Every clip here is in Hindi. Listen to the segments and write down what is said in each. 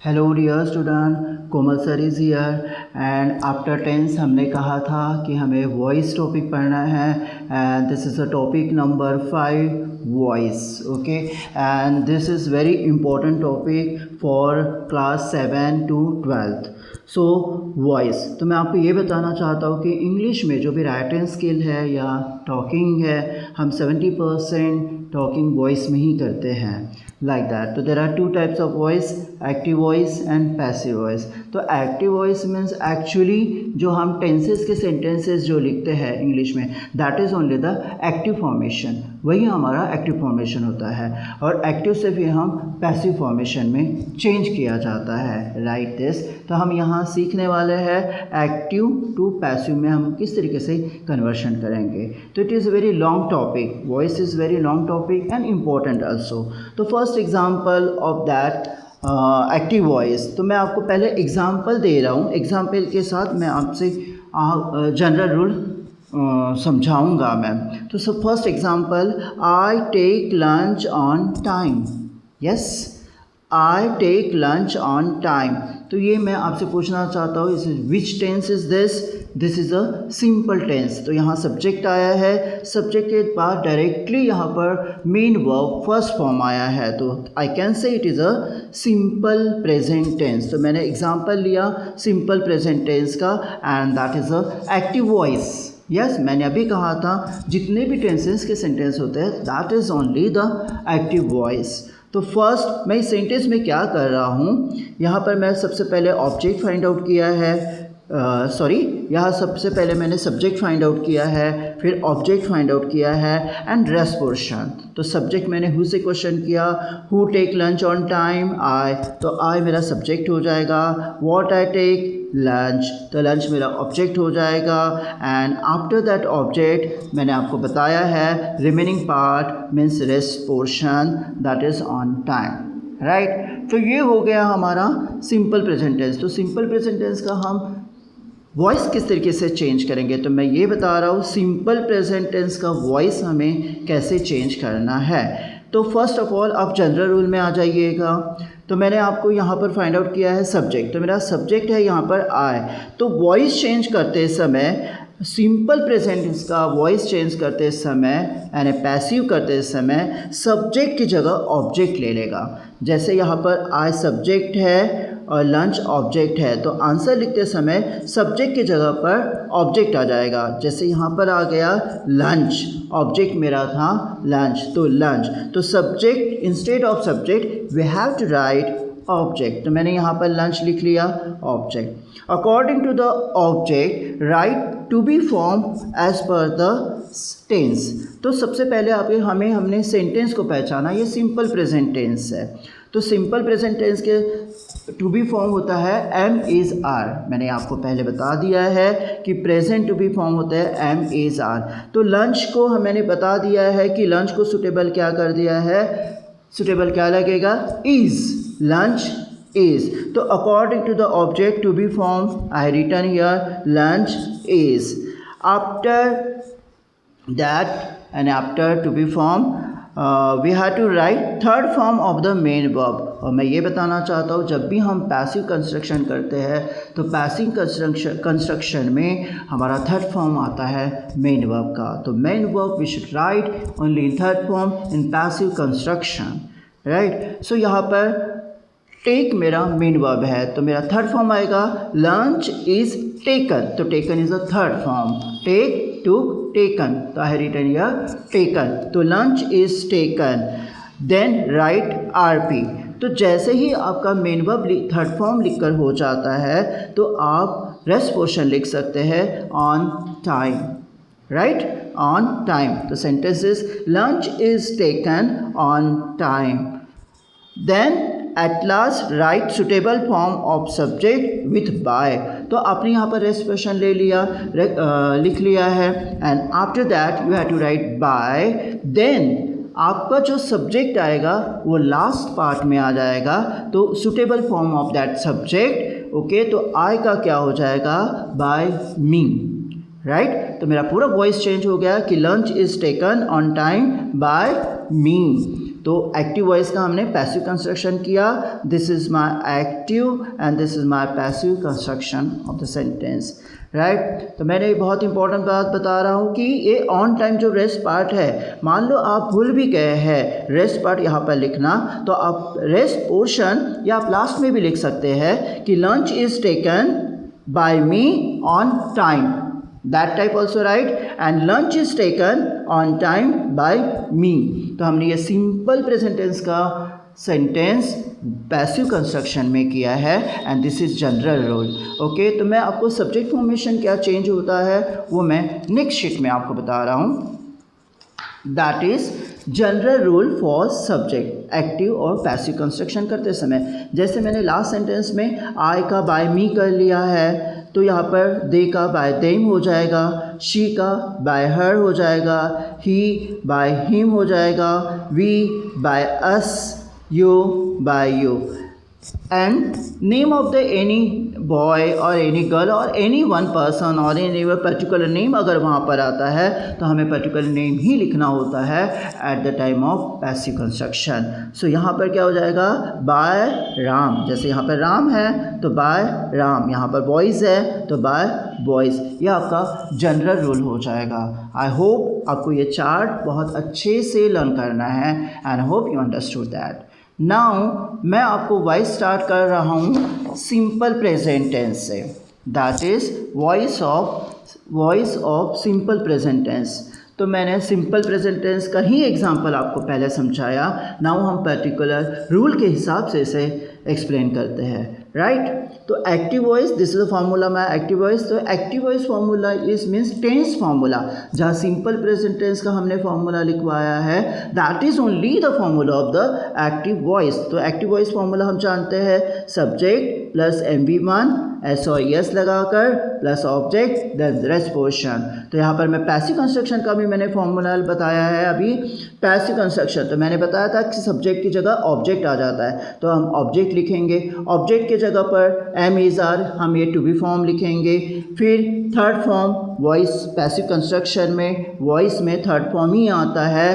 Hello dear student, Komal sir is here and after tense हमने कहा था कि हमें वॉइस टॉपिक पढ़ना है and this is a topic number 5 voice. Okay, and this is very important topic for class 7 to 12th. So voice, तो मैं आपको ये बताना चाहता हूँ कि इंग्लिश में जो भी राइटिंग स्किल है या टॉकिंग है, हम 70% टॉकिंग वॉइस में ही करते हैं, लाइक दैट. तो there are two types of voice, active voice and passive voice. तो एक्टिव वॉइस मीन्स एक्चुअली जो हम टेंसेस के सेंटेंसेस जो लिखते हैं इंग्लिश में, that is only the active formation, वही हमारा एक्टिव फॉर्मेशन होता है. और एक्टिव से फिर हम पैसिव फॉर्मेशन में चेंज किया जाता है, राइट दिस. तो हम यहाँ सीखने वाले हैं एक्टिव टू पैसिव में हम किस तरीके से कन्वर्शन करेंगे. तो it is very long topic, voice is very long topic and important also. तो first example of that active voice, तो मैं आपको पहले एग्जाम्पल दे रहा हूँ. एग्जाम्पल के साथ मैं आपसे जनरल रूल समझाऊंगा मैम. तो first example, I take lunch on time. Yes, I take lunch on time. तो ये मैं आपसे पूछना चाहता हूँ, इस which tense is this? This is a simple tense. तो यहाँ सब्जेक्ट आया है, सब्जेक्ट के बाद डायरेक्टली यहाँ पर मेन वर्ब फर्स्ट फॉर्म आया है, तो I can say it is a simple present tense. तो मैंने एग्जांपल लिया सिंपल प्रेजेंट टेंस का and that is a active voice. Yes, मैंने अभी कहा था जितने भी टेंसेस के सेंटेंस होते हैं that is only the active voice. तो फर्स्ट मैं इस सेंटेंस में क्या कर रहा हूँ, यहाँ पर मैं सबसे पहले ऑब्जेक्ट फाइंड आउट किया है, यहाँ सबसे पहले मैंने सब्जेक्ट फाइंड आउट किया है, फिर ऑब्जेक्ट फाइंड आउट किया है एंड रेस्ट पोर्शन. तो सब्जेक्ट मैंने हु से क्वेश्चन किया, who take lunch on time, I. तो आई मेरा सब्जेक्ट हो जाएगा. What I take, lunch. तो लंच मेरा ऑब्जेक्ट हो जाएगा एंड आफ्टर दैट ऑब्जेक्ट मैंने आपको बताया है remaining part means rest portion, that is on time, right. तो ये हो गया हमारा सिंपल प्रेजेंट टेंस. तो सिंपल प्रेजेंट टेंस का हम वॉइस किस तरीके से चेंज करेंगे, तो मैं ये बता रहा हूँ सिंपल प्रेजेंट टेंस का वॉइस हमें कैसे चेंज करना है. तो फर्स्ट ऑफ ऑल आप जनरल रूल में आ जाइएगा. तो मैंने आपको यहाँ पर फाइंड आउट किया है सब्जेक्ट, तो मेरा सब्जेक्ट है यहाँ पर आई. तो वॉइस चेंज करते समय सिंपल प्रेजेंट टेंस का वॉइस चेंज करते समय यानी पैसिव करते समय सब्जेक्ट की जगह ऑब्जेक्ट ले लेगा. जैसे यहाँ पर आई सब्जेक्ट है और लंच ऑब्जेक्ट है, तो आंसर लिखते समय सब्जेक्ट की जगह पर ऑब्जेक्ट आ जाएगा. जैसे यहाँ पर आ गया लंच, ऑब्जेक्ट मेरा था लंच, तो लंच. तो subject instead of subject we have to write object. तो मैंने यहाँ पर लंच लिख लिया object. According to the object write to be form as per the tense. तो सबसे पहले हमने सेंटेंस को पहचाना, ये सिंपल प्रेजेंट टेंस है. तो सिंपल प्रेजेंट टेंस के टू बी फॉर्म होता है एम इज़ आर. मैंने आपको पहले बता दिया है कि प्रेजेंट टू बी फॉर्म होता है एम इज़ आर. तो लंच को मैंने बता दिया है कि लंच को सुटेबल क्या कर दिया है, सुटेबल क्या लगेगा, इज़. Lunch is. तो according to the object to be form I return here lunch is. After that and after to be formed we have to write third form of the main verb. और मैं ये बताना चाहता हूँ जब भी हम पैसिव कंस्ट्रक्शन करते हैं तो पैसिव कंस्ट्रक्शन में हमारा थर्ड फॉर्म आता है मेन वर्ब का. तो main verb we should write only in third form in passive construction, right. So यहाँ पर टेक मेरा मेन वर्ब है, तो मेरा थर्ड फॉर्म आएगा लंच इज़ टेकन. तो taken is a third form, take to taken. तो आई रिटर्न हियर टेकन. तो lunch is taken. Then write RP. तो जैसे ही आपका मेन वर्ब थर्ड फॉर्म लिखकर हो जाता है तो आप रेस्ट पोर्शन लिख सकते हैं on time, right, on time. तो sentence is lunch is taken on time. Then at last write suitable form of subject with by. तो आपने यहाँ पर रेस्ट पोर्शन ले लिया, लिख लिया है and after that you have to write by. Then आपका जो सब्जेक्ट आएगा वो लास्ट पार्ट में आ जाएगा, तो suitable form of that subject. Okay, तो आई का क्या हो जाएगा, बाय मी, राइट. तो मेरा पूरा वॉइस चेंज हो गया कि lunch is taken on time by me. तो एक्टिव वॉइस का हमने पैसिव कंस्ट्रक्शन किया, this is my active and this is my passive construction of the sentence, right. तो मैंने बहुत इंपॉर्टेंट बात बता रहा हूँ कि ये ऑन टाइम जो रेस्ट पार्ट है, मान लो आप भूल भी गए हैं रेस्ट पार्ट यहाँ पर लिखना, तो आप रेस्ट पोर्शन या आप लास्ट में भी लिख सकते हैं कि lunch is taken by me on time, that type also right, and lunch is taken on time by me. तो हमने ये सिंपल प्रेजेंट टेंस का सेंटेंस पैसिव कंस्ट्रक्शन में किया है and this is general rule. Okay, तो मैं आपको सब्जेक्ट फॉर्मेशन क्या चेंज होता है वो मैं नेक्स्ट शीट में आपको बता रहा हूँ। That is general rule for subject active और पैसिव कंस्ट्रक्शन करते समय। जैसे मैंने लास्ट सेंटेंस में आई का बाय मी कर लिया है, तो यहाँ पर दे का बाय देम हो जाएगा, शी का बाय हर हो जाएगा, ही बाय हिम हो जाएगा, we by us, you by you, and name of the any boy or any girl or any one person or any particular name अगर वहाँ पर आता है तो हमें पर्टिकुलर नेम ही लिखना होता है at the time of passive construction. So यहाँ पर क्या हो जाएगा, बाय राम, जैसे यहाँ पर राम है तो बाय राम, यहाँ पर बॉयज़ है तो बाय बॉयज़, यह आपका जनरल रूल हो जाएगा। आई होप आपको ये चार्ट बहुत अच्छे से लर्न करना है and hope you understood that. Now मैं आपको वॉइस स्टार्ट कर रहा हूँ सिंपल प्रेजेंट टेंस से, that is voice of simple present tense. तो मैंने सिंपल प्रेजेंट टेंस का ही एग्जांपल आपको पहले समझाया, नाउ हम पर्टिकुलर रूल के हिसाब से इसे एक्सप्लेन करते हैं, राइट। तो active voice, this is the formula my active voice. तो active voice formula is means tense formula, जहाँ सिंपल प्रेजेंट टेंस का हमने फार्मूला लिखवाया है, that is only the formula of the active voice. तो एक्टिव वॉइस फार्मूला हम जानते हैं, सब्जेक्ट प्लस MV1 SOS लगाकर plus object then rest portion. तो यहाँ पर मैं पैसिव कंस्ट्रक्शन का भी मैंने फॉर्मूला बताया है अभी। पैसिव कंस्ट्रक्शन तो मैंने बताया था कि सब्जेक्ट की जगह ऑब्जेक्ट आ जाता है, तो हम ऑब्जेक्ट लिखेंगे, ऑब्जेक्ट की जगह पर एम इज़ आर हम ये टू बी फॉर्म लिखेंगे। फिर third form voice, passive construction में वॉइस में थर्ड फॉर्म ही आता है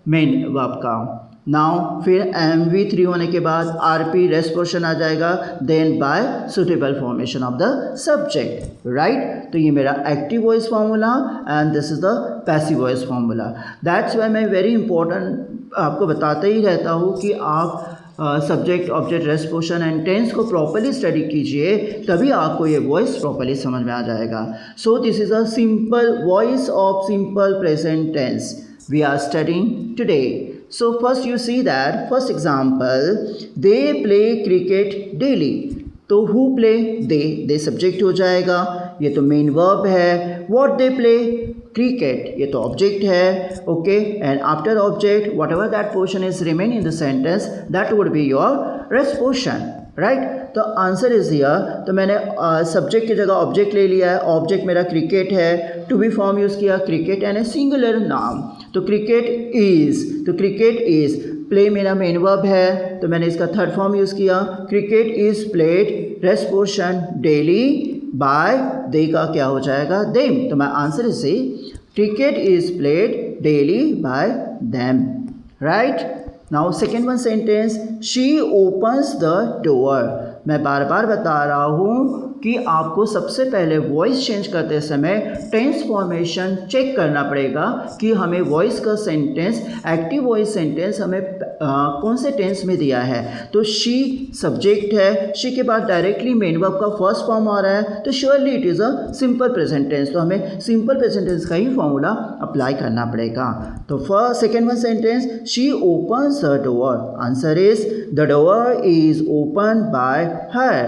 मेन वर्ब का। नाउ फिर MV3 होने के बाद RP रेस्ट पोर्शन आ जाएगा, then by suitable formation of the subject, right. तो ये मेरा active voice formula and this is the passive voice formula. That's why मैं वेरी इंपॉर्टेंट आपको बताता ही रहता हूँ कि आप subject object rest portion and tense को प्रॉपर्ली स्टडी कीजिए, तभी आपको ये वॉइस प्रॉपर्ली समझ में आ जाएगा। So this is a simple voice of simple present tense we are studying today. So first you see that first example, they play cricket daily. तो who play? they subject हो जाएगा, ये तो मेन वर्ब है। what they play? cricket, ये तो ऑब्जेक्ट है, okay. And after object what ever that portion is remain in the sentence that would be your rest portion, right. तो आंसर इज हियर। तो मैंने सब्जेक्ट की जगह ऑब्जेक्ट ले लिया है, ऑब्जेक्ट मेरा क्रिकेट है, टू बी फॉर्म यूज़ किया क्रिकेट एंड ए सिंगुलर नाम, तो क्रिकेट इज़, तो क्रिकेट इज़, प्ले मेरा मेन वर्ब है तो मैंने इसका थर्ड फॉर्म यूज़ किया, cricket is played rest portion daily by, they का क्या हो जाएगा, देम। तो my answer is see, cricket is played daily by them, right. Now second one sentence, she opens the door. मैं बार बार बता रहा हूँ कि आपको सबसे पहले वॉइस चेंज करते समय टेंस फॉर्मेशन चेक करना पड़ेगा कि हमें वॉइस का सेंटेंस, एक्टिव वॉइस सेंटेंस हमें कौन से टेंस में दिया है। तो शी सब्जेक्ट है, शी के बाद डायरेक्टली मेन वर्ब का फर्स्ट फॉर्म आ रहा है, तो surely it is a simple present tense, तो हमें सिंपल प्रेजेंट टेंस का ही फॉर्मूला अप्लाई करना पड़ेगा। तो first second one sentence, she opens the door, answer is the door is open by her,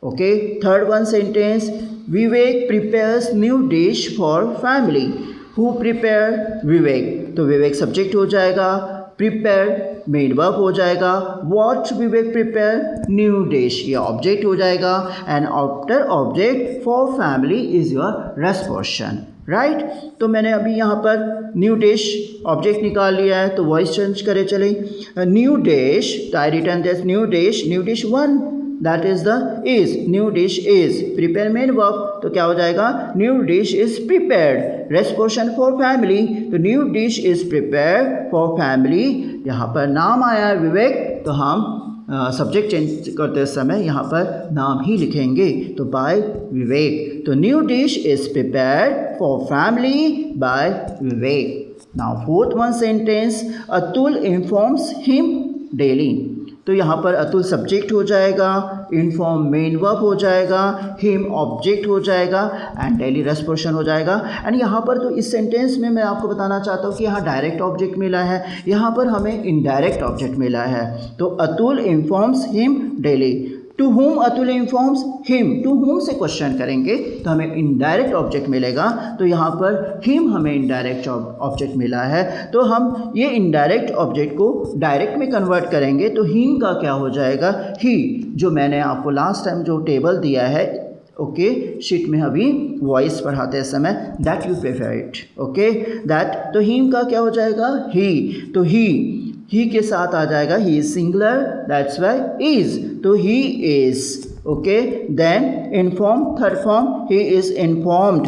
okay। third one sentence, Vivek prepares new dish for family, who prepare? Vivek, तो विवेक सब्जेक्ट हो जाएगा, prepare मेन वर्ब हो जाएगा, what Vivek prepare? new dish, ये ऑब्जेक्ट हो जाएगा and after object for family is your rest portion, right. तो मैंने अभी यहाँ पर न्यू डिश ऑब्जेक्ट निकाल लिया है, तो वॉइस चेंज करे चले, न्यू डिश, तो I return this new dish one, that is the is, new dish is, prepare main verb, तो क्या हो जाएगा, new dish is prepared, rest portion for family, तो new dish is prepared for family यहाँ पर नाम आया है विवेक, तो हम सब्जेक्ट चेंज करते समय यहाँ पर नाम ही लिखेंगे, तो बाय विवेक। तो new dish is prepared for family by Vivek. Now fourth one sentence, Atul informs him daily. तो यहाँ पर अतुल सब्जेक्ट हो जाएगा, इन्फॉर्म मेन वर्ब हो जाएगा, हिम ऑब्जेक्ट हो जाएगा एंड डेली रेस्पोर्शन हो जाएगा। एंड यहाँ पर तो इस सेंटेंस में मैं आपको बताना चाहता हूँ कि यहाँ डायरेक्ट ऑब्जेक्ट मिला है, यहाँ पर हमें इनडायरेक्ट ऑब्जेक्ट मिला है। तो Atul informs him daily. To whom Atul informs him, to whom से क्वेश्चन करेंगे तो हमें इनडायरेक्ट ऑब्जेक्ट मिलेगा। तो यहाँ पर हिम हमें इनडायरेक्ट ऑब्जेक्ट मिला है, तो हम ये इनडायरेक्ट ऑब्जेक्ट को डायरेक्ट में कन्वर्ट करेंगे। तो हिम का क्या हो जाएगा, ही, जो मैंने आपको लास्ट टाइम जो टेबल दिया है ओके शीट में अभी वॉइस पढ़ाते समय, that you prefer it, okay that. तो हिम का क्या हो जाएगा, ही। तो ही के साथ आ जाएगा, he is singular, that's why is, तो he is, okay. Then inform, third form, he is informed,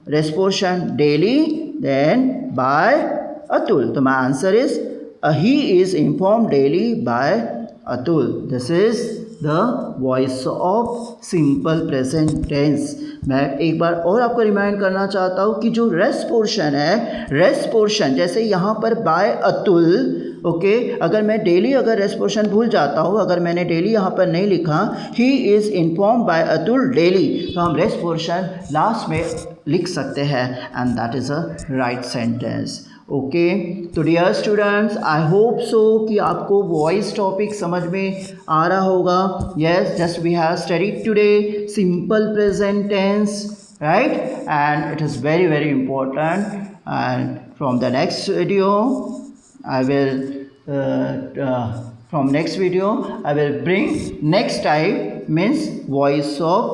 rest portion daily, then by Atul. तो my answer is he is informed daily by Atul. This is the voice of simple present tense. मैं एक बार और आपको रिमाइंड करना चाहता हूँ कि जो रेस्ट पोर्शन है, रेस्ट पोर्शन जैसे यहाँ पर बाय अतुल, ओके अगर मैं डेली अगर रेस्ट पोर्शन भूल जाता हूँ, अगर मैंने डेली यहाँ पर नहीं लिखा, he is inform by Atul daily, तो हम रेस्ट पोर्शन लास्ट में लिख सकते हैं and that is a right sentence. Okay, तो dear students, I hope so कि आपको वॉइस टॉपिक समझ में आ रहा होगा। Yes, just we have studied today simple present tense, right, and it is very very important. And from the next video I will from next video I will bring next type, means voice of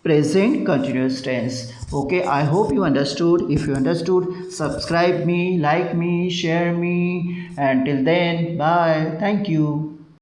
present continuous tense. Okay, I hope you understood. If you understood, subscribe me, like me, share me, and till then, bye. Thank you.